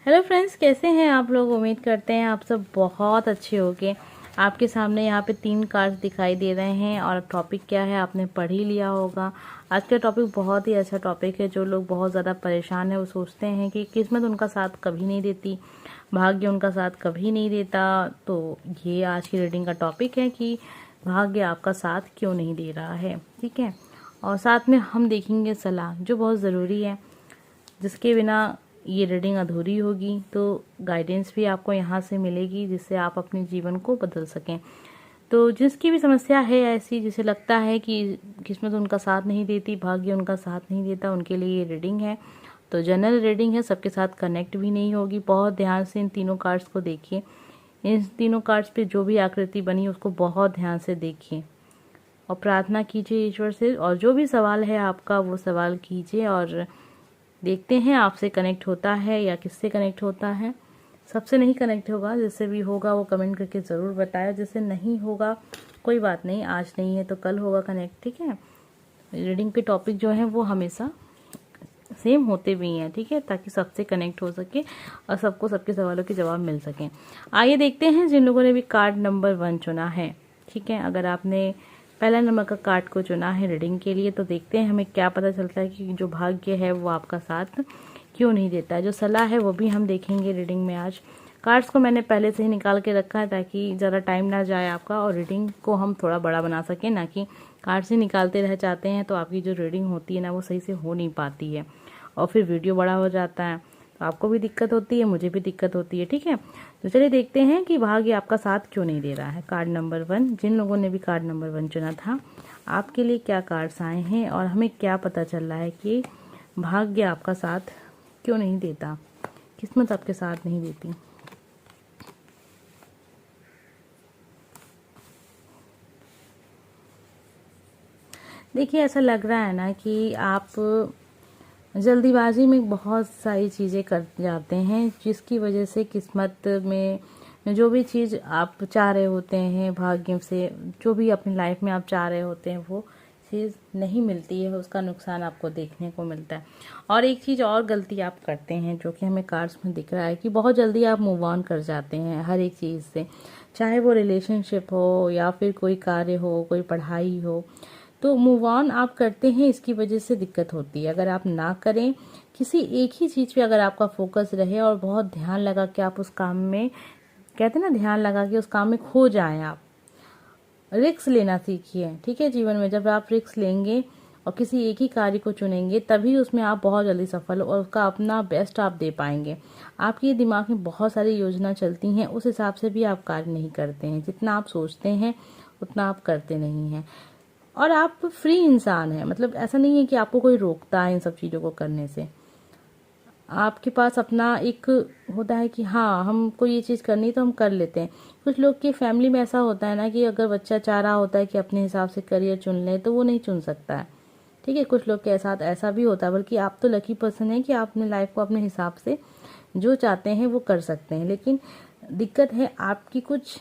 Hello friends, कैसे हैं आप लोग। उम्मीद करते हैं आप सब बहुत अच्छे होंगे। आपके सामने यहाँ पे 3 कार्ड्स दिखाई दे रहे हैं और टॉपिक क्या है आपने पढ़ ही लिया होगा। आज का टॉपिक बहुत ही अच्छा टॉपिक है। जो लोग बहुत ज़्यादा परेशान हैं वो सोचते हैं कि किस्मत उनका साथ कभी नहीं देती, भाग्य उनका साथ कभी नहीं देता। तो ये आज की रीडिंग का टॉपिक है कि भाग्य आपका साथ क्यों नहीं दे रहा है। ठीक है, और साथ में हम देखेंगे सलाह जो बहुत ज़रूरी है, जिसके बिना ये रीडिंग अधूरी होगी। तो गाइडेंस भी आपको यहाँ से मिलेगी जिससे आप अपने जीवन को बदल सकें। तो जिसकी भी समस्या है ऐसी, जिसे लगता है कि किस्मत उनका साथ नहीं देती, भाग्य उनका साथ नहीं देता, उनके लिए ये रीडिंग है। तो जनरल रीडिंग है, सबके साथ कनेक्ट भी नहीं होगी। बहुत ध्यान से इन तीनों कार्ड्स को देखिए। इन तीनों कार्ड्स पे जो भी आकृति बनी उसको बहुत ध्यान से देखिए और प्रार्थना कीजिए ईश्वर से। और जो भी सवाल है आपका वो सवाल कीजिए और देखते हैं आपसे कनेक्ट होता है या किससे कनेक्ट होता है। सबसे नहीं कनेक्ट होगा, जिससे भी होगा वो कमेंट करके ज़रूर बताया। जिससे नहीं होगा कोई बात नहीं, आज नहीं है तो कल होगा कनेक्ट। ठीक है, रीडिंग के टॉपिक जो है वो हमेशा सेम होते भी हैं। ठीक है, ताकि सबसे कनेक्ट हो सके और सबको सबके सवालों के जवाब मिल सकें। आइए देखते हैं जिन लोगों ने भी कार्ड नंबर 1 चुना है। ठीक है, अगर आपने पहला नंबर का कार्ड को चुना है रीडिंग के लिए, तो देखते हैं हमें क्या पता चलता है कि जो भाग्य है वो आपका साथ क्यों नहीं देता है। जो सलाह है वो भी हम देखेंगे रीडिंग में। आज कार्ड्स को मैंने पहले से ही निकाल के रखा है ताकि ज़्यादा टाइम ना जाए आपका और रीडिंग को हम थोड़ा बड़ा बना सकें, ना कि कार्ड्स ही निकालते रह जाते हैं तो आपकी जो रीडिंग होती है ना वो सही से हो नहीं पाती है और फिर वीडियो बड़ा हो जाता है। तो आपको भी दिक्कत होती है, मुझे भी दिक्कत होती है। ठीक है, तो चलिए देखते हैं कि भाग्य आपका साथ क्यों नहीं दे रहा है। कार्ड नंबर 1, जिन लोगों ने भी कार्ड नंबर 1 चुना था, आपके लिए क्या कार्ड्स आए हैं और हमें क्या पता चल रहा है कि भाग्य आपका साथ क्यों नहीं देता, किस्मत आपके साथ नहीं देती। देखिए, ऐसा लग रहा है ना कि आप जल्दीबाजी में बहुत सारी चीज़ें कर जाते हैं, जिसकी वजह से किस्मत में जो भी चीज़ आप चाह रहे होते हैं, भाग्य से जो भी अपनी लाइफ में आप चाह रहे होते हैं वो चीज़ नहीं मिलती है, उसका नुकसान आपको देखने को मिलता है। और एक चीज़ और गलती आप करते हैं जो कि हमें कार्ड्स में दिख रहा है कि बहुत जल्दी आप मूव ऑन कर जाते हैं हर एक चीज़ से, चाहे वो रिलेशनशिप हो या फिर कोई कार्य हो, कोई पढ़ाई हो। तो मूव ऑन आप करते हैं, इसकी वजह से दिक्कत होती है। अगर आप ना करें, किसी एक ही चीज़ पे अगर आपका फोकस रहे और बहुत ध्यान लगा कि आप उस काम में, कहते हैं ना, ध्यान लगा कि उस काम में खो जाएं, आप रिस्क लेना सीखिए। ठीक है, जीवन में जब आप रिस्क लेंगे और किसी एक ही कार्य को चुनेंगे तभी उसमें आप बहुत जल्दी सफल और उसका अपना बेस्ट आप दे पाएंगे। आपके दिमाग में बहुत सारी योजना चलती हैं, उस हिसाब से भी आप कार्य नहीं करते हैं। जितना आप सोचते हैं उतना आप करते नहीं हैं और आप फ्री इंसान हैं। मतलब ऐसा नहीं है कि आपको कोई रोकता है इन सब चीज़ों को करने से। आपके पास अपना एक होता है कि हाँ, हमको ये चीज़ करनी तो हम कर लेते हैं। कुछ लोग की फैमिली में ऐसा होता है ना कि अगर बच्चा चाह रहा होता है कि अपने हिसाब से करियर चुन ले तो वो नहीं चुन सकता है। ठीक है, कुछ लोग के साथ ऐसा भी होता है। बल्कि आप तो लकी पर्सन है कि आप अपनी लाइफ को अपने हिसाब से जो चाहते हैं वो कर सकते हैं। लेकिन दिक्कत है आपकी, कुछ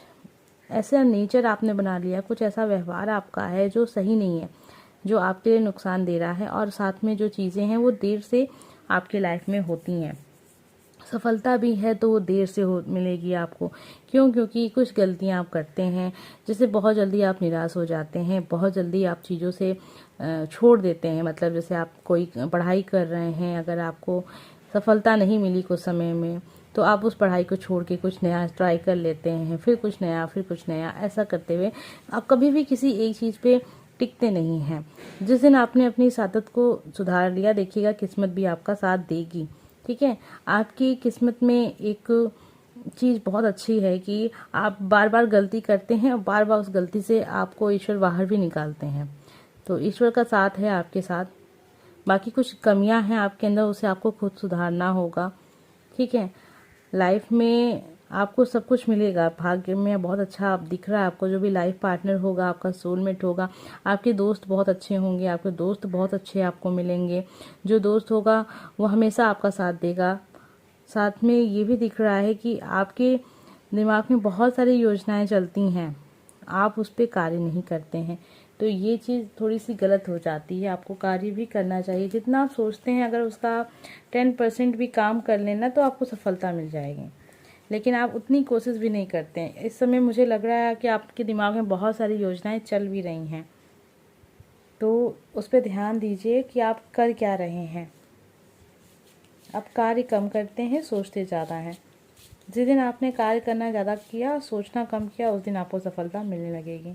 ऐसा नेचर आपने बना लिया, कुछ ऐसा व्यवहार आपका है जो सही नहीं है, जो आपके लिए नुकसान दे रहा है। और साथ में जो चीज़ें हैं वो देर से आपकी लाइफ में होती हैं। सफलता भी है तो वो देर से मिलेगी आपको। क्यों? क्योंकि कुछ गलतियां आप करते हैं जिससे बहुत जल्दी आप निराश हो जाते हैं, बहुत जल्दी आप चीज़ों से छोड़ देते हैं। मतलब जैसे आप कोई पढ़ाई कर रहे हैं, अगर आपको सफलता नहीं मिली कुछ समय में तो आप उस पढ़ाई को छोड़ के कुछ नया ट्राई कर लेते हैं, फिर कुछ नया, फिर कुछ नया। ऐसा करते हुए आप कभी भी किसी एक चीज़ पे टिकते नहीं हैं। जिस दिन आपने अपनी इस आदत को सुधार लिया, देखिएगा किस्मत भी आपका साथ देगी। ठीक है, आपकी किस्मत में एक चीज़ बहुत अच्छी है कि आप बार बार गलती करते हैं और बार बार उस गलती से आपको ईश्वर बाहर भी निकालते हैं। तो ईश्वर का साथ है आपके साथ। बाकी कुछ कमियां हैं आपके अंदर, उसे आपको खुद सुधारना होगा। ठीक है, लाइफ में आपको सब कुछ मिलेगा। भाग्य में बहुत अच्छा आप दिख रहा है आपको। जो भी लाइफ पार्टनर होगा, आपका सोलमेट होगा, आपके दोस्त बहुत अच्छे होंगे, आपके दोस्त बहुत अच्छे आपको मिलेंगे। जो दोस्त होगा वो हमेशा आपका साथ देगा। साथ में ये भी दिख रहा है कि आपके दिमाग में बहुत सारी योजनाएं चलती हैं आप उस पर कार्य नहीं करते हैं, तो ये चीज़ थोड़ी सी गलत हो जाती है। आपको कार्य भी करना चाहिए, जितना आप सोचते हैं अगर उसका 10% भी काम कर लेना तो आपको सफलता मिल जाएगी, लेकिन आप उतनी कोशिश भी नहीं करते हैं। इस समय मुझे लग रहा है कि आपके दिमाग में बहुत सारी योजनाएं चल भी रही हैं, तो उस पर ध्यान दीजिए कि आप कर क्या रहे हैं। आप कार्य कम करते हैं, सोचते ज़्यादा हैं। जिस दिन आपने कार्य करना ज़्यादा किया, सोचना कम किया, उस दिन आपको सफलता मिलने लगेगी।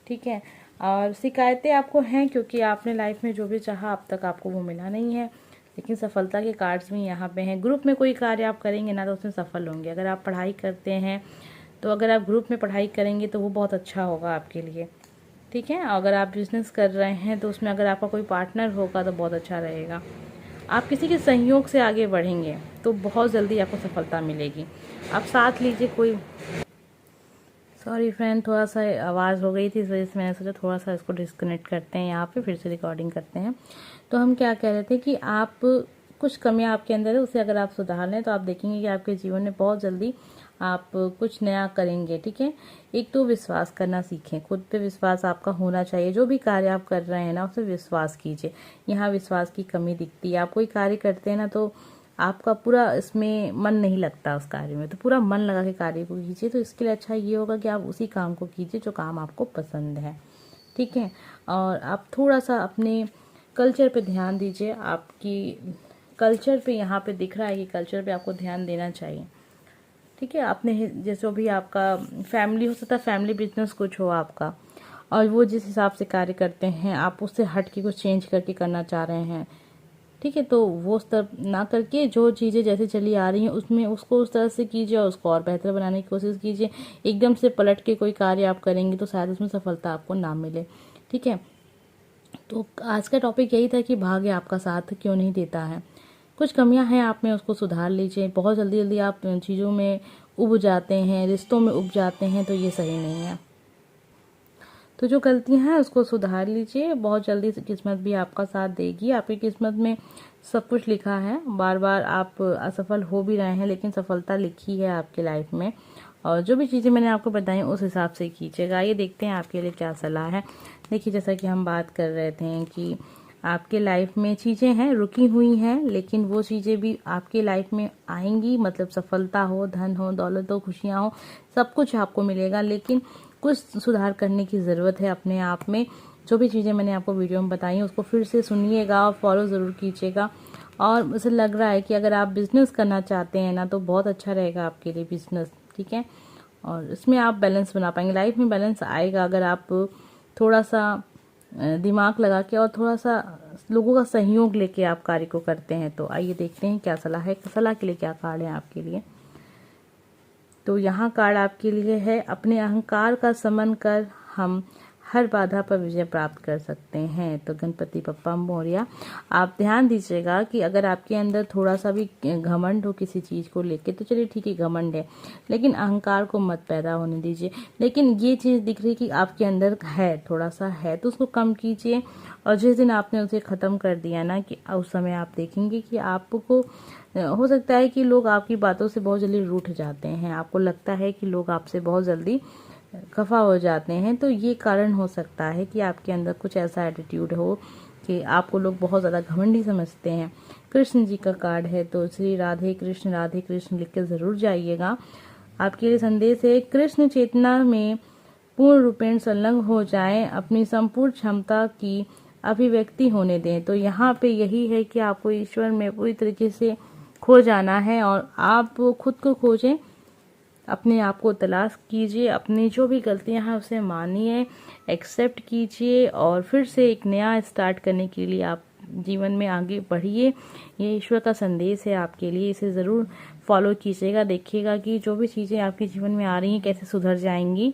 ठीक है। और शिकायतें आपको हैं क्योंकि आपने लाइफ में जो भी चाहा अब तक आपको वो मिला नहीं है, लेकिन सफलता के कार्ड्स भी यहाँ पे हैं। ग्रुप में कोई कार्य आप करेंगे ना तो उसमें सफल होंगे। अगर आप पढ़ाई करते हैं तो अगर आप ग्रुप में पढ़ाई करेंगे तो वो बहुत अच्छा होगा आपके लिए। ठीक है। अगर आप बिजनेस कर रहे हैं तो उसमें अगर आपका कोई पार्टनर होगा तो बहुत अच्छा रहेगा। आप किसी के सहयोग से आगे बढ़ेंगे तो बहुत जल्दी आपको सफलता मिलेगी। आप साथ लीजिए कोई, सॉरी फ्रेंड, थोड़ा सा आवाज़ हो गई थी इस वजह से मैंने सोचा थोड़ा सा इसको डिस्कनेक्ट करते हैं, यहाँ पे फिर से रिकॉर्डिंग करते हैं। तो हम क्या कह रहे थे कि आप कुछ कमियां आपके अंदर है, उसे अगर आप सुधार लें तो आप देखेंगे कि आपके जीवन में बहुत जल्दी आप कुछ नया करेंगे। ठीक है। एक तो विश्वास करना सीखें, खुद पे विश्वास आपका होना चाहिए। जो भी कार्य आप कर रहे हैं ना उसे विश्वास कीजिए। यहाँ विश्वास की कमी दिखती है। आप कोई कार्य करते हैं ना तो आपका पूरा इसमें मन नहीं लगता उस कार्य में, तो पूरा मन लगा के कार्य को कीजिए। तो इसके लिए अच्छा ये होगा कि आप उसी काम को कीजिए जो काम आपको पसंद है। ठीक है। और आप थोड़ा सा अपने कल्चर पे ध्यान दीजिए। आपकी कल्चर पे यहाँ पे दिख रहा है कि कल्चर पे आपको ध्यान देना चाहिए। ठीक है। आपने जैसे भी आपका फैमिली हो सकता है, फैमिली बिजनेस कुछ हो आपका, और वो जिस हिसाब से कार्य करते हैं आप उससे हट के कुछ चेंज करके करना चाह रहे हैं। ठीक है। तो वो उस तरह ना करके जो चीज़ें जैसे चली आ रही हैं उसमें उसको उस तरह से कीजिए और उसको और बेहतर बनाने की कोशिश कीजिए। एकदम से पलट के कोई कार्य आप करेंगे तो शायद उसमें सफलता आपको ना मिले। ठीक है। तो आज का टॉपिक यही था कि भाग्य आपका साथ क्यों नहीं देता है। कुछ कमियां हैं आप में, उसको सुधार लीजिए। बहुत जल्दी जल्दी आप चीज़ों में उब जाते हैं, रिश्तों में उब जाते हैं, तो ये सही नहीं है। तो जो गलतियां हैं उसको सुधार लीजिए। बहुत जल्दी से किस्मत भी आपका साथ देगी। आपकी किस्मत में सब कुछ लिखा है। बार बार आप असफल हो भी रहे हैं लेकिन सफलता लिखी है आपकी लाइफ में। और जो भी चीज़ें मैंने आपको बताई उस हिसाब से कीजिएगा। ये देखते हैं आपके लिए क्या सलाह है। देखिए, जैसा कि हम बात कर रहे थे कि आपके लाइफ में चीज़ें हैं रुकी हुई हैं, लेकिन वो चीज़ें भी आपके लाइफ में आएंगी। मतलब सफलता हो, धन हो, दौलत हो, खुशियाँ हो, सब कुछ आपको मिलेगा, लेकिन कुछ सुधार करने की ज़रूरत है अपने आप में। जो भी चीज़ें मैंने आपको वीडियो में बताई हैं उसको फिर से सुनिएगा और फॉलो ज़रूर कीजिएगा। और मुझे लग रहा है कि अगर आप बिज़नेस करना चाहते हैं ना तो बहुत अच्छा रहेगा आपके लिए बिज़नेस। ठीक है। और इसमें आप बैलेंस बना पाएंगे, लाइफ में बैलेंस आएगा अगर आप थोड़ा सा दिमाग लगा के और थोड़ा सा लोगों का सहयोग लेके आप कार्य को करते हैं। तो आइए देखते हैं क्या सलाह है, सलाह के लिए क्या कार्ड है आपके लिए। तो यहाँ कार्ड आपके लिए है, अपने अहंकार का समन कर हम हर बाधा पर विजय प्राप्त कर सकते हैं। तो गणपति बप्पा मोरया। आप ध्यान दीजिएगा कि अगर आपके अंदर थोड़ा सा भी घमंड हो किसी चीज़ को लेके तो चलिए ठीक है, घमंड है, लेकिन अहंकार को मत पैदा होने दीजिए। लेकिन ये चीज़ दिख रही कि आपके अंदर है, थोड़ा सा है, तो उसको कम कीजिए। और जिस दिन आपने उसे ख़त्म कर दिया ना कि उस समय आप देखेंगे कि आपको हो सकता है कि लोग आपकी बातों से बहुत जल्दी रूठ जाते हैं। आपको लगता है कि लोग आपसे बहुत जल्दी खफा हो जाते हैं। तो ये कारण हो सकता है कि आपके अंदर कुछ ऐसा एटीट्यूड हो कि आपको लोग बहुत ज़्यादा घमंडी समझते हैं। कृष्ण जी का कार्ड है, तो श्री राधे कृष्ण लिख के ज़रूर जाइएगा। आपके लिए संदेश है, कृष्ण चेतना में पूर्ण रूपेण संलग्न हो जाएं, अपनी संपूर्ण क्षमता की अभिव्यक्ति होने दें। तो यहाँ पे यही है कि आपको ईश्वर में पूरी तरीके से खो जाना है और आप खुद को खोजें, अपने आप को तलाश कीजिए, अपनी जो भी गलतियां हैं उसे मानिए, एक्सेप्ट कीजिए और फिर से एक नया स्टार्ट करने के लिए आप जीवन में आगे बढ़िए। ये ईश्वर का संदेश है आपके लिए, इसे ज़रूर फॉलो कीजिएगा। देखिएगा कि जो भी चीज़ें आपके जीवन में आ रही हैं कैसे सुधर जाएंगी।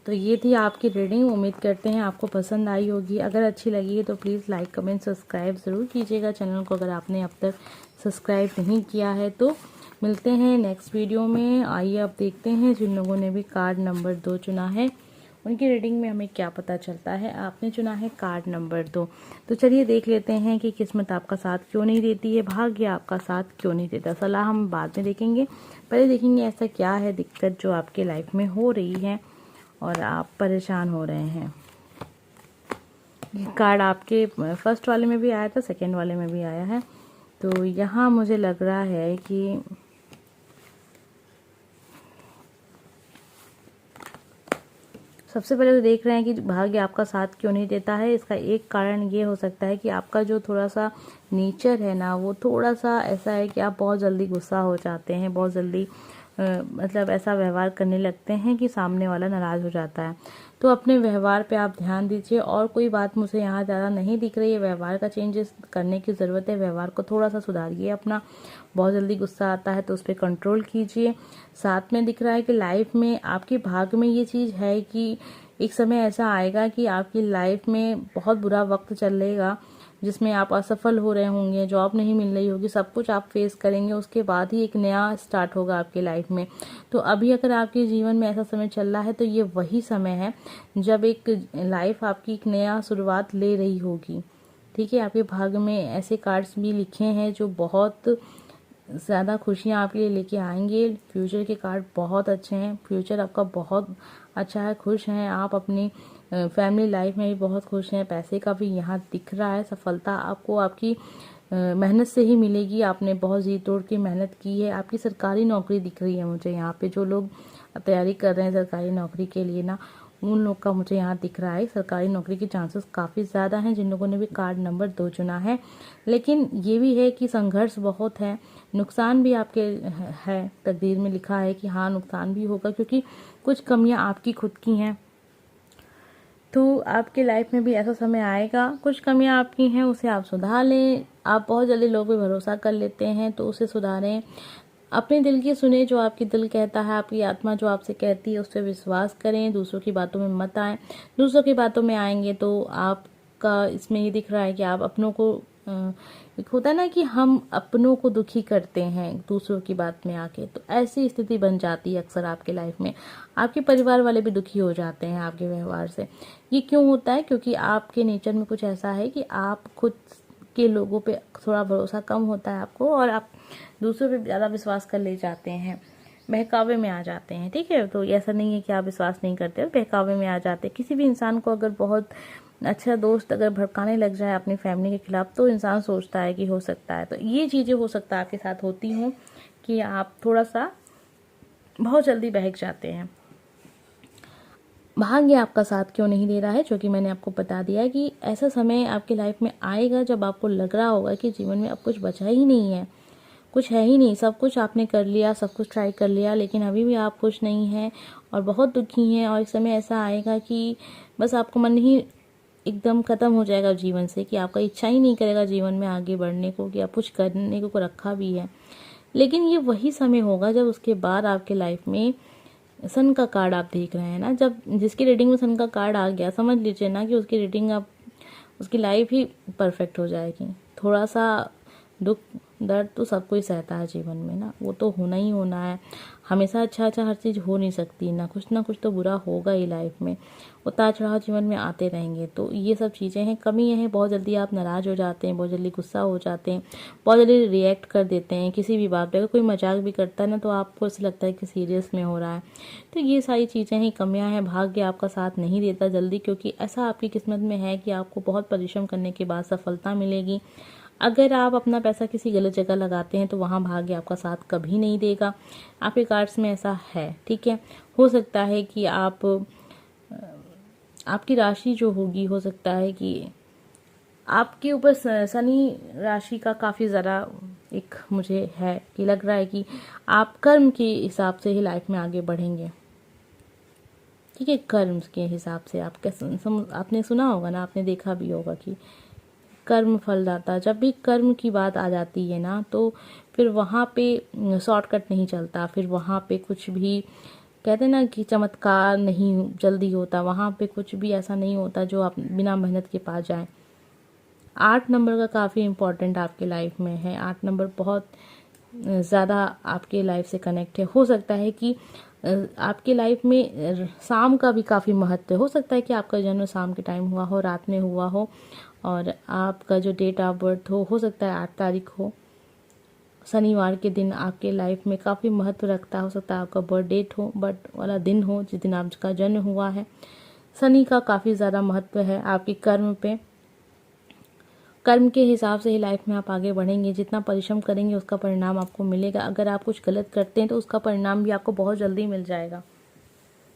तो ये थी आपकी रीडिंग। उम्मीद करते हैं आपको पसंद आई होगी। अगर अच्छी लगी है तो प्लीज़ लाइक कमेंट सब्सक्राइब ज़रूर कीजिएगा चैनल को, अगर आपने अब तक सब्सक्राइब नहीं किया है। तो मिलते हैं नेक्स्ट वीडियो में। आइए अब देखते हैं जिन लोगों ने भी कार्ड नंबर 2 चुना है उनकी रीडिंग में हमें क्या पता चलता है। आपने चुना है कार्ड नंबर 2, तो चलिए देख लेते हैं कि किस्मत आपका साथ क्यों नहीं देती है, भाग्य आपका साथ क्यों नहीं देता। सलाह हम बाद में देखेंगे, पहले देखेंगे ऐसा क्या है दिक्कत जो आपके लाइफ में हो रही है और आप परेशान हो रहे हैं। ये कार्ड आपके फर्स्ट वाले में भी आया था, सेकंड वाले में भी आया है। तो यहाँ मुझे लग रहा है कि सबसे पहले तो देख रहे हैं कि भाग्य आपका साथ क्यों नहीं देता है। इसका एक कारण ये हो सकता है कि आपका जो थोड़ा सा नेचर है ना, वो थोड़ा सा ऐसा है कि आप बहुत जल्दी गुस्सा हो जाते हैं, बहुत जल्दी मतलब ऐसा व्यवहार करने लगते हैं कि सामने वाला नाराज़ हो जाता है। तो अपने व्यवहार पे आप ध्यान दीजिए। और कोई बात मुझे यहाँ ज़्यादा नहीं दिख रही है, व्यवहार का चेंजेस करने की ज़रूरत है। व्यवहार को थोड़ा सा सुधारिए अपना। बहुत जल्दी गुस्सा आता है तो उस पर कंट्रोल कीजिए। साथ में दिख रहा है कि लाइफ में आपके भाग्य में ये चीज़ है कि एक समय ऐसा आएगा कि आपकी लाइफ में बहुत बुरा वक्त चलेगा, जिसमें आप असफल हो रहे होंगे, जॉब नहीं मिल रही होगी, सब कुछ आप फेस करेंगे। उसके बाद ही एक नया स्टार्ट होगा आपकी लाइफ में। तो अभी अगर आपके जीवन में ऐसा समय चल रहा है तो ये वही समय है जब एक लाइफ आपकी एक नया शुरुआत ले रही होगी। ठीक है, आपके भाग्य में ऐसे कार्ड्स भी लिखे हैं जो बहुत ज़्यादा खुशियाँ आपके लिए लेके आएंगे। फ्यूचर के कार्ड बहुत अच्छे हैं, फ्यूचर आपका बहुत अच्छा है, खुश हैं आप। अपनी फैमिली लाइफ में भी बहुत खुश हैं। पैसे का भी यहाँ दिख रहा है। सफलता आपको आपकी मेहनत से ही मिलेगी। आपने बहुत जी तोड़ के मेहनत की है। आपकी सरकारी नौकरी दिख रही है मुझे यहाँ पे। जो लोग तैयारी कर रहे हैं सरकारी नौकरी के लिए ना, उन लोग का मुझे यहाँ दिख रहा है सरकारी नौकरी के चांसेस काफ़ी ज़्यादा हैं, जिन लोगों ने भी कार्ड नंबर 2 चुना है। लेकिन ये भी है कि संघर्ष बहुत है, नुकसान भी आपके है। तकदीर में लिखा है कि हाँ, नुकसान भी होगा, क्योंकि कुछ कमियाँ आपकी खुद की हैं। तो आपके लाइफ में भी ऐसा समय आएगा, कुछ कमियां आपकी हैं उसे आप सुधार लें। आप बहुत जल्दी लोगों पे भरोसा कर लेते हैं तो उसे सुधारें। अपने दिल की सुने, जो आपकी दिल कहता है, आपकी आत्मा जो आपसे कहती है उस पर विश्वास करें। दूसरों की बातों में मत आए। दूसरों की बातों में आएंगे तो आपका इसमें ये दिख रहा है कि आप अपनों को एक होता है ना कि हम अपनों को दुखी करते हैं दूसरों की बात में आके, तो ऐसी स्थिति बन जाती है अक्सर आपके लाइफ में। आपके परिवार वाले भी दुखी हो जाते हैं आपके व्यवहार से। ये क्यों होता है? क्योंकि आपके नेचर में कुछ ऐसा है कि आप खुद के लोगों पे थोड़ा भरोसा कम होता है आपको, और आप दूसरों पे ज़्यादा विश्वास कर ले जाते हैं, बहकावे में आ जाते हैं। ठीक है, तो ऐसा नहीं है कि आप विश्वास नहीं करते, बहकावे में आ जाते हैं। किसी भी इंसान को अगर बहुत अच्छा दोस्त अगर भड़काने लग जाए अपनी फैमिली के खिलाफ, तो इंसान सोचता है कि हो सकता है। तो ये चीज़ें हो सकता है आपके साथ होती हों कि आप थोड़ा सा बहुत जल्दी बहक जाते हैं। भाग्य आपका साथ क्यों नहीं दे रहा है, जो कि मैंने आपको बता दिया है कि ऐसा समय आपकी लाइफ में आएगा जब आपको लग रहा होगा कि जीवन में अब कुछ बचा ही नहीं है, कुछ है ही नहीं, सब कुछ आपने कर लिया, सब कुछ ट्राई कर लिया, लेकिन अभी भी आप खुश नहीं हैं और बहुत दुखी हैं। और एक समय ऐसा आएगा कि बस आपको मन ही एकदम ख़त्म हो जाएगा जीवन से, कि आपका इच्छा ही नहीं करेगा जीवन में आगे बढ़ने को, कि आप कुछ करने को रखा भी है। लेकिन ये वही समय होगा जब उसके बाद आपके लाइफ में सन का कार्ड आप देख रहे हैं ना, जब जिसकी रीडिंग में सन का कार्ड आ गया, समझ लीजिए ना कि उसकी रीडिंग अब उसकी लाइफ ही परफेक्ट हो जाएगी। थोड़ा सा दुख दर्द तो सब कोई सहता है जीवन में ना, वो तो होना ही होना है। हमेशा अच्छा हर चीज़ हो नहीं सकती ना कुछ तो बुरा होगा ही लाइफ में। उतार चढ़ाव जीवन में आते रहेंगे। तो ये सब चीज़ें हैं, कमी हैं। बहुत जल्दी आप नाराज़ हो जाते हैं, बहुत जल्दी गुस्सा हो जाते हैं, बहुत जल्दी रिएक्ट कर देते हैं किसी भी बात पे। अगर कोई मजाक भी करता है ना तो आपको ऐसा लगता है कि सीरियस में हो रहा है। तो ये सारी चीज़ें हैं, कमियां हैं। भाग्य आपका साथ नहीं देता जल्दी, क्योंकि ऐसा आपकी किस्मत में है कि आपको बहुत परिश्रम करने के बाद सफलता मिलेगी। अगर आप अपना पैसा किसी गलत जगह लगाते हैं तो वहाँ भाग्य आपका साथ कभी नहीं देगा। आपके कार्ड्स में ऐसा है। ठीक है, हो सकता है कि आपकी राशि जो होगी, हो सकता है कि आपके ऊपर शनि राशि का काफ़ी ज़्यादा एक मुझे है कि लग रहा है कि आप कर्म के हिसाब से ही लाइफ में आगे बढ़ेंगे। ठीक है, कर्म के हिसाब से आप आपने सुना होगा ना, आपने देखा भी होगा कि कर्म फलदाता, जब भी कर्म की बात आ जाती है ना तो फिर वहाँ पे शॉर्टकट नहीं चलता, फिर वहाँ पे कुछ भी कहते हैं ना कि चमत्कार नहीं जल्दी होता, वहाँ पे कुछ भी ऐसा नहीं होता जो आप बिना मेहनत के पा जाए। 8 नंबर का काफ़ी इम्पोर्टेंट आपके लाइफ में है। 8 नंबर बहुत ज़्यादा आपके लाइफ से कनेक्ट है। हो सकता है कि आपके लाइफ में शाम का भी काफ़ी महत्व है। हो सकता है कि आपका जन्म शाम के टाइम हुआ हो, रात में हुआ हो, और आपका जो डेट ऑफ बर्थ हो सकता है 8 तारीख हो। शनिवार के दिन आपके लाइफ में काफ़ी महत्व रखता हो सकता है आपका बर्थ वाला दिन हो जिस दिन आपका जन्म हुआ है। शनि का काफ़ी ज़्यादा महत्व है आपके कर्म पे। कर्म के हिसाब से ही लाइफ में आप आगे बढ़ेंगे। जितना परिश्रम करेंगे उसका परिणाम आपको मिलेगा। अगर आप कुछ गलत करते हैं तो उसका परिणाम भी आपको बहुत जल्दी मिल जाएगा।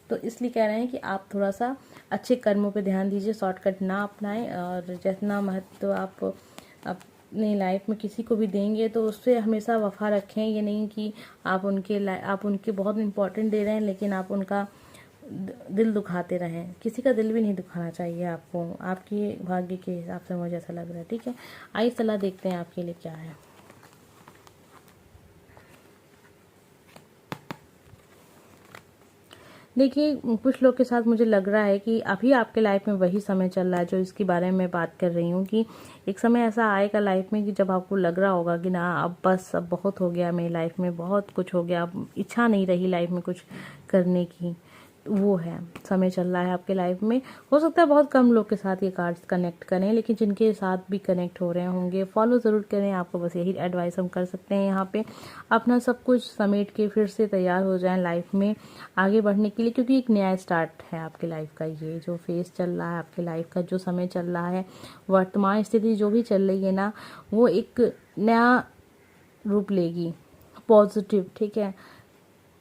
तो इसलिए कह रहे हैं कि आप थोड़ा सा अच्छे कर्मों पे ध्यान दीजिए, शॉर्टकट ना अपनाएं, और जितना महत्व आप अपनी लाइफ में किसी को भी देंगे तो उससे हमेशा वफा रखें। ये नहीं कि आप उनके बहुत इम्पोर्टेंट दे रहे हैं लेकिन आप उनका दिल दुखाते रहें। किसी का दिल भी नहीं दुखाना चाहिए आपको, आपके भाग्य के हिसाब से मुझे ऐसा लग रहा है। ठीक है, आइए सलाह देखते हैं आपके लिए क्या है। देखिए, कुछ लोग के साथ मुझे लग रहा है कि अभी आपके लाइफ में वही समय चल रहा है जो इसके बारे में बात कर रही हूँ, कि एक समय ऐसा आएगा लाइफ में कि जब आपको लग रहा होगा कि ना अब बस, अब बहुत हो गया, मेरी लाइफ में बहुत कुछ हो गया, अब इच्छा नहीं रही लाइफ में कुछ करने की। वो है, समय चल रहा है आपके लाइफ में। हो सकता है बहुत कम लोग के साथ ये कार्ड्स कनेक्ट करें, लेकिन जिनके साथ भी कनेक्ट हो रहे होंगे फॉलो ज़रूर करें। आपको बस यही एडवाइस हम कर सकते हैं यहाँ पे। अपना सब कुछ समेट के फिर से तैयार हो जाएं लाइफ में आगे बढ़ने के लिए, क्योंकि एक नया स्टार्ट है आपके लाइफ का। ये जो फेज चल रहा है आपके लाइफ का, जो समय चल रहा है, वर्तमान स्थिति जो भी चल रही है ना, वो एक नया रूप लेगी, पॉजिटिव। ठीक है,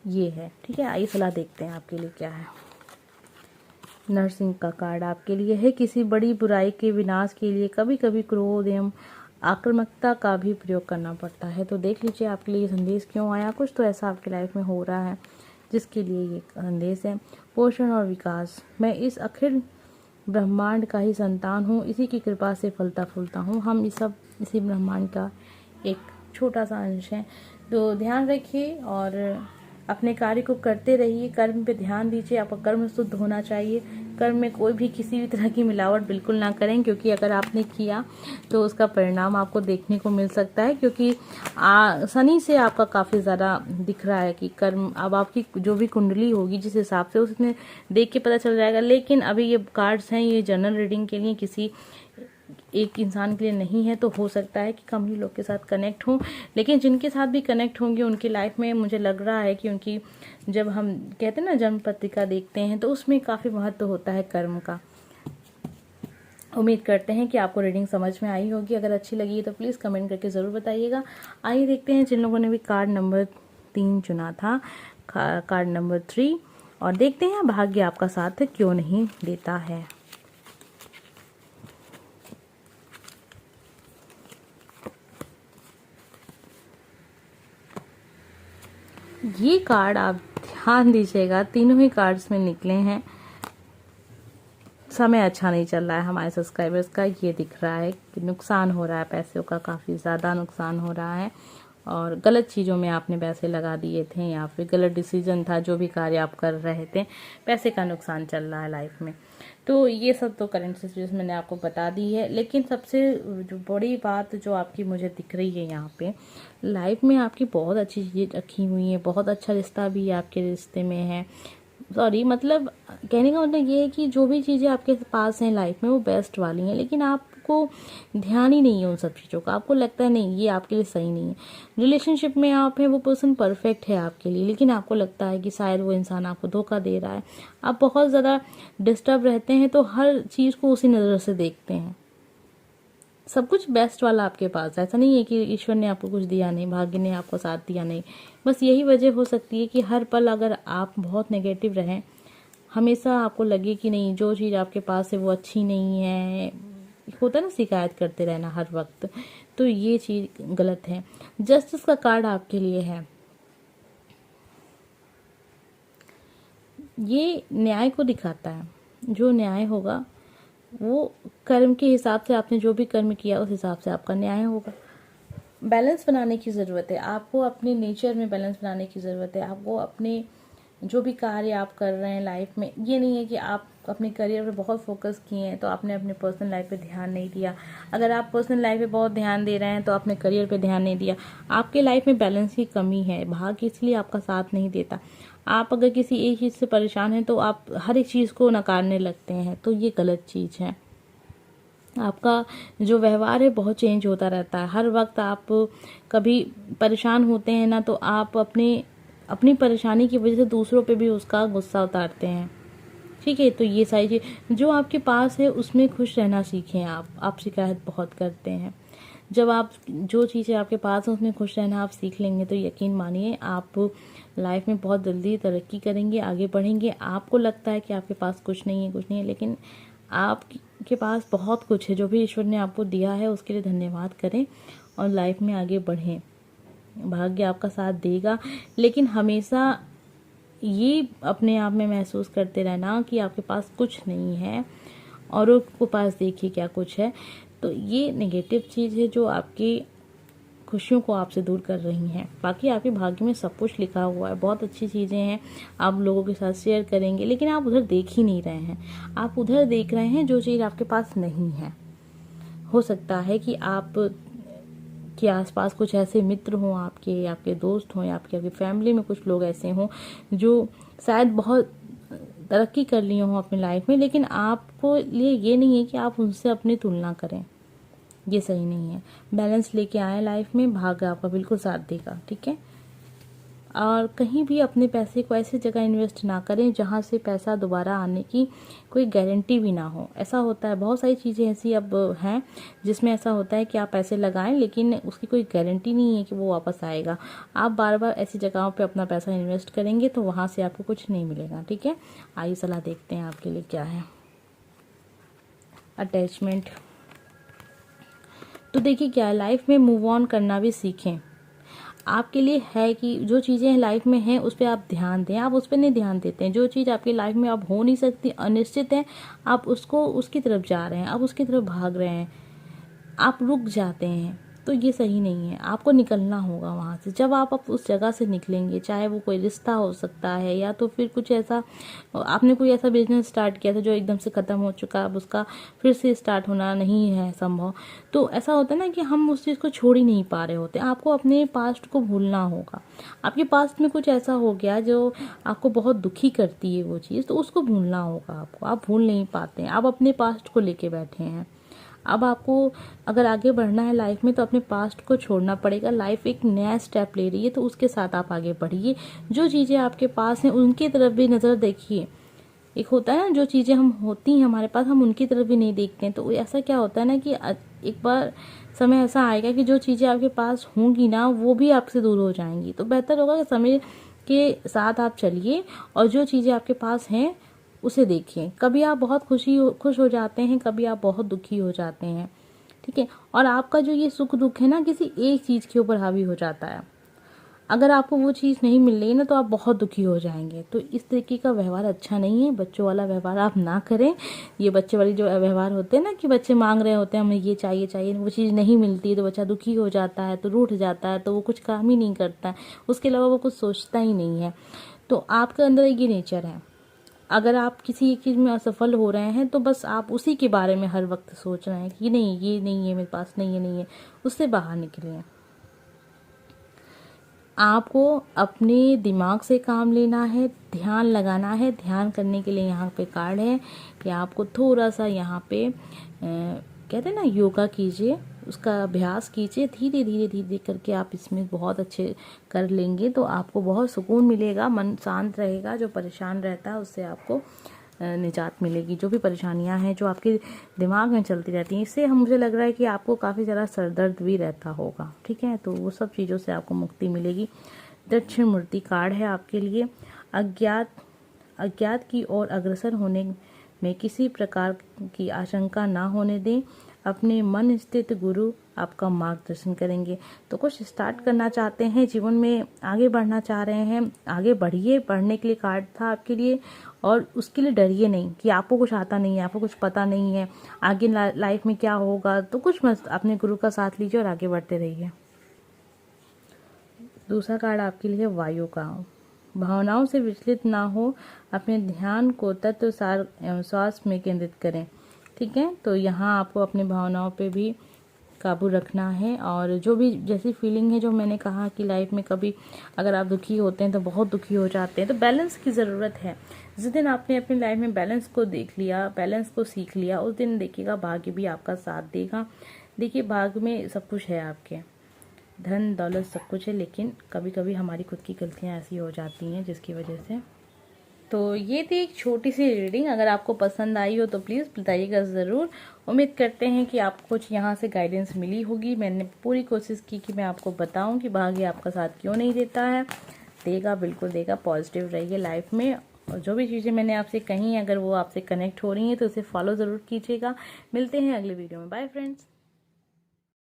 ये है। ठीक है, आइए सलाह देखते हैं आपके लिए क्या है। नरसिंह का कार्ड आपके लिए है। किसी बड़ी बुराई के विनाश के लिए कभी कभी क्रोध एवं आक्रामकता का भी प्रयोग करना पड़ता है। तो देख लीजिए आपके लिए संदेश क्यों आया। कुछ तो ऐसा आपकी लाइफ में हो रहा है जिसके लिए ये संदेश है। पोषण और विकास। मैं इस अखिल ब्रह्मांड का ही संतान हूँ, इसी की कृपा से फलता फूलता हूँ। हम सब इसी ब्रह्मांड का एक छोटा सा अंश है। तो ध्यान रखिए और अपने कार्य को करते रहिए। कर्म पे ध्यान दीजिए, आपका कर्म शुद्ध होना चाहिए। कर्म में कोई भी किसी भी तरह की मिलावट बिल्कुल ना करें, क्योंकि अगर आपने किया तो उसका परिणाम आपको देखने को मिल सकता है। क्योंकि शनि से आपका काफ़ी ज़्यादा दिख रहा है कि कर्म, अब आपकी जो भी कुंडली होगी जिस हिसाब से उसने देख के पता चल जाएगा। लेकिन अभी ये कार्ड्स हैं, ये जनरल रीडिंग के लिए, किसी एक इंसान के लिए नहीं है। तो हो सकता है कि कम ही लोग के साथ कनेक्ट हों, लेकिन जिनके साथ भी कनेक्ट होंगे उनकी लाइफ में मुझे लग रहा है कि उनकी, जब हम कहते हैं ना जन्म पत्रिका देखते हैं, तो उसमें काफ़ी महत्व होता है कर्म का। उम्मीद करते हैं कि आपको रीडिंग समझ में आई होगी। अगर अच्छी लगी तो प्लीज़ कमेंट करके ज़रूर बताइएगा। आइए देखते हैं जिन लोगों ने भी कार्ड नंबर 3 चुना था, कार्ड नंबर 3, और देखते हैं भाग्य आपका साथ क्यों नहीं देता है। ये कार्ड आप ध्यान दीजिएगा, तीनों ही कार्ड्स में निकले हैं। समय अच्छा नहीं चल रहा है हमारे सब्सक्राइबर्स का, ये दिख रहा है कि नुकसान हो रहा है, पैसों का काफ़ी ज़्यादा नुकसान हो रहा है, और गलत चीज़ों में आपने पैसे लगा दिए थे, या फिर गलत डिसीजन था जो भी कार्य आप कर रहे थे, पैसे का नुकसान चल रहा है लाइफ में। तो ये सब तो करंट सिचुएशन मैंने आपको बता दी है। लेकिन सबसे जो बड़ी बात जो आपकी मुझे दिख रही है यहाँ पे, लाइफ में आपकी बहुत अच्छी चीज़ें रखी हुई हैं, बहुत अच्छा रिश्ता भी आपके रिश्ते में है। मतलब कहने का मतलब ये है कि जो भी चीज़ें आपके पास हैं लाइफ में वो बेस्ट वाली हैं, लेकिन आपको ध्यान ही नहीं है उन सब चीज़ों का। आपको लगता है नहीं ये आपके लिए सही नहीं है। रिलेशनशिप में आप हैं, वो पर्सन परफेक्ट है आपके लिए, लेकिन आपको लगता है कि शायद वो इंसान आपको धोखा दे रहा है। आप बहुत ज़्यादा डिस्टर्ब रहते हैं, तो हर चीज़ को उसी नज़र से देखते हैं। सब कुछ बेस्ट वाला आपके पास है, ऐसा नहीं है कि ईश्वर ने आपको कुछ दिया नहीं, भाग्य ने आपको साथ दिया नहीं। बस यही वजह हो सकती है कि हर पल अगर आप बहुत नेगेटिव रहें, हमेशा आपको लगे कि नहीं जो चीज़ आपके पास है वो अच्छी नहीं है, होता है ना शिकायत करते रहना हर वक्त, तो ये चीज़ गलत है। जस्टिस का कार्ड आपके लिए है। ये न्याय को दिखाता है। जो न्याय होगा वो कर्म के हिसाब से, आपने जो भी कर्म किया उस हिसाब से आपका न्याय होगा। बैलेंस बनाने की ज़रूरत है आपको, अपने नेचर में बैलेंस बनाने की ज़रूरत है आपको। अपने जो भी कार्य आप कर रहे हैं लाइफ में, ये नहीं है कि आप अपने करियर पे बहुत फोकस किए हैं तो आपने अपने पर्सनल लाइफ पे ध्यान नहीं दिया। अगर आप पर्सनल लाइफ पे बहुत ध्यान दे रहे हैं तो अपने करियर पे ध्यान नहीं दिया। आपके लाइफ में बैलेंस की कमी है, भाग्य इसलिए आपका साथ नहीं देता। आप अगर किसी एक चीज़ से परेशान हैं तो आप हर एक चीज़ को नकारने लगते हैं, तो ये गलत चीज़ है। आपका जो व्यवहार है बहुत चेंज होता रहता है। हर वक्त आप कभी परेशान होते हैं ना, तो आप अपनी परेशानी की वजह से दूसरों पे भी उसका गुस्सा उतारते हैं। ठीक है, तो ये सारी चीज जो आपके पास है उसमें खुश रहना सीखें। आप शिकायत बहुत करते हैं। जब आप जो चीज़ें आपके पास है उसमें खुश रहना आप सीख लेंगे तो यकीन मानिए आप लाइफ में बहुत जल्दी तरक्की करेंगे, आगे बढ़ेंगे। आपको लगता है कि आपके पास कुछ नहीं है, लेकिन आपके पास बहुत कुछ है। जो भी ईश्वर ने आपको दिया है उसके लिए धन्यवाद करें और लाइफ में आगे बढ़ें। भाग्य आपका साथ देगा, लेकिन हमेशा ये अपने आप में महसूस करते रहना कि आपके पास कुछ नहीं है, औरों के पास देखिए क्या कुछ है। तो ये नेगेटिव चीज़ है जो आपकी खुशियों को आपसे दूर कर रही हैं। बाकी आपके भाग्य में सब कुछ लिखा हुआ है, बहुत अच्छी चीज़ें हैं, आप लोगों के साथ शेयर करेंगे, लेकिन आप उधर देख ही नहीं रहे हैं। आप उधर देख रहे हैं जो चीज़ आपके पास नहीं है। हो सकता है कि आप के आसपास कुछ ऐसे मित्र हों, आपके दोस्त हों, या आपकी फैमिली में कुछ लोग ऐसे हों जो शायद बहुत तरक्की कर लिए हों अपनी लाइफ में, लेकिन आपको लिए ये नहीं है कि आप उनसे अपनी तुलना करें। ये सही नहीं है। बैलेंस लेके आए लाइफ में, भाग्य आपका बिल्कुल साथ देगा। ठीक है, और कहीं भी अपने पैसे को ऐसी जगह इन्वेस्ट ना करें जहां से पैसा दोबारा आने की कोई गारंटी भी ना हो। ऐसा होता है, बहुत सारी चीज़ें ऐसी अब हैं जिसमें ऐसा होता है कि आप पैसे लगाएं लेकिन उसकी कोई गारंटी नहीं है कि वो वापस आएगा। आप बार बार ऐसी जगहों पे अपना पैसा इन्वेस्ट करेंगे तो वहां से आपको कुछ नहीं मिलेगा। ठीक है, आइए सलाह देखते हैं आपके लिए क्या है। अटैचमेंट, तो देखिए क्या है, लाइफ में मूव ऑन करना भी सीखें। आपके लिए है कि जो चीज़ें लाइफ में हैं उस पर आप ध्यान दें, आप उस पर नहीं ध्यान देते हैं। जो चीज़ आपकी लाइफ में अब हो नहीं सकती, अनिश्चित है, आप उसकी तरफ जा रहे हैं, आप उसकी तरफ भाग रहे हैं, आप रुक जाते हैं, तो ये सही नहीं है। आपको निकलना होगा वहाँ से। जब आप उस जगह से निकलेंगे, चाहे वो कोई रिश्ता हो सकता है या तो फिर कुछ ऐसा, आपने कोई ऐसा बिजनेस स्टार्ट किया था जो एकदम से ख़त्म हो चुका, अब उसका फिर से स्टार्ट होना नहीं है संभव, तो ऐसा होता है ना कि हम उस चीज़ को छोड़ ही नहीं पा रहे होते। आपको अपने पास्ट को भूलना होगा। आपके पास्ट में कुछ ऐसा हो गया जो आपको बहुत दुखी करती है वो चीज़, तो उसको भूलना होगा आपको। आप भूल नहीं पाते हैं, आप अपने पास्ट को लेके बैठे हैं। अब आपको अगर आगे बढ़ना है लाइफ में तो अपने पास्ट को छोड़ना पड़ेगा। लाइफ एक नया स्टेप ले रही है तो उसके साथ आप आगे बढ़िए। जो चीज़ें आपके पास हैं उनकी तरफ भी नज़र देखिए। एक होता है ना, जो चीज़ें हम होती हैं हमारे पास, हम उनकी तरफ भी नहीं देखते हैं, तो ऐसा क्या होता है ना कि एक बार समय ऐसा आएगा कि जो चीज़ें आपके पास होंगी ना वो भी आपसे दूर हो जाएंगी। तो बेहतर होगा कि समय के साथ आप चलिए और जो चीज़ें आपके पास हैं उसे देखिए। कभी आप बहुत खुश हो जाते हैं, कभी आप बहुत दुखी हो जाते हैं। ठीक है, और आपका जो ये सुख दुख है ना किसी एक चीज़ के ऊपर हावी हो जाता है। अगर आपको वो चीज़ नहीं मिल रही ना तो आप बहुत दुखी हो जाएंगे। तो इस तरीके का व्यवहार अच्छा नहीं है। बच्चों वाला व्यवहार आप ना करें। ये बच्चे वाली जो व्यवहार होते हैं ना कि बच्चे मांग रहे होते हैं हमें ये चाहिए चाहिए, वो चीज़ नहीं मिलती तो बच्चा दुखी हो जाता है, तो रूठ जाता है, तो वो कुछ काम ही नहीं करता है, उसके अलावा वो कुछ सोचता ही नहीं है। तो आपके अंदर ये नेचर है। अगर आप किसी एक चीज़ में असफल हो रहे हैं तो बस आप उसी के बारे में हर वक्त सोच रहे हैं कि नहीं ये नहीं है मेरे पास, नहीं है, उससे बाहर निकले। आपको अपने दिमाग से काम लेना है, ध्यान लगाना है। ध्यान करने के लिए यहाँ पे कार्ड है कि आपको थोड़ा सा यहाँ पे कहते हैं ना योगा कीजिए, उसका अभ्यास कीजिए। धीरे धीरे धीरे करके आप इसमें बहुत अच्छे कर लेंगे तो आपको बहुत सुकून मिलेगा, मन शांत रहेगा। जो परेशान रहता है उससे आपको निजात मिलेगी। जो भी परेशानियां हैं जो आपके दिमाग में चलती रहती हैं, इससे मुझे लग रहा है कि आपको काफ़ी ज़्यादा सरदर्द भी रहता होगा। ठीक है, तो वो सब चीज़ों से आपको मुक्ति मिलेगी। दक्षिण मूर्ति कार्ड है आपके लिए। अज्ञात की ओर अग्रसर होने में किसी प्रकार की आशंका ना होने दें। अपने मन स्थित गुरु आपका मार्गदर्शन करेंगे। तो कुछ स्टार्ट करना चाहते हैं जीवन में, आगे बढ़ना चाह रहे हैं, आगे बढ़िए। बढ़ने के लिए कार्ड था आपके लिए, और उसके लिए डरिए नहीं कि आपको कुछ आता नहीं है, आपको कुछ पता नहीं है आगे लाइफ में क्या होगा। तो कुछ मत, अपने गुरु का साथ लीजिए और आगे बढ़ते रहिए। दूसरा कार्ड आपके लिए वायु का। भावनाओं से विचलित ना हो, अपने ध्यान को तत्व सार एवं श्वास में केंद्रित करें। ठीक है, तो यहाँ आपको अपनी भावनाओं पे भी काबू रखना है। और जो भी जैसी फीलिंग है, जो मैंने कहा कि लाइफ में कभी अगर आप दुखी होते हैं तो बहुत दुखी हो जाते हैं, तो बैलेंस की ज़रूरत है। जिस दिन आपने अपनी लाइफ में बैलेंस को देख लिया, बैलेंस को सीख लिया, उस दिन देखिएगा भाग्य भी आपका साथ देगा। देखिए भाग्य में सब कुछ है आपके, धन दौलत सब कुछ है, लेकिन कभी कभी हमारी खुद की गलतियाँ ऐसी हो जाती हैं जिसकी वजह से। तो ये थी एक छोटी सी रीडिंग। अगर आपको पसंद आई हो तो प्लीज़ बताइएगा ज़रूर। उम्मीद करते हैं कि आपको कुछ यहाँ से गाइडेंस मिली होगी। मैंने पूरी कोशिश की कि मैं आपको बताऊं कि भाग्य आपका साथ क्यों नहीं देता है। देगा, बिल्कुल देगा। पॉजिटिव रहिए लाइफ में, और जो भी चीज़ें मैंने आपसे कही अगर वो आपसे कनेक्ट हो रही हैं तो उसे फॉलो ज़रूर कीजिएगा। मिलते हैं अगले वीडियो में। Bye friends.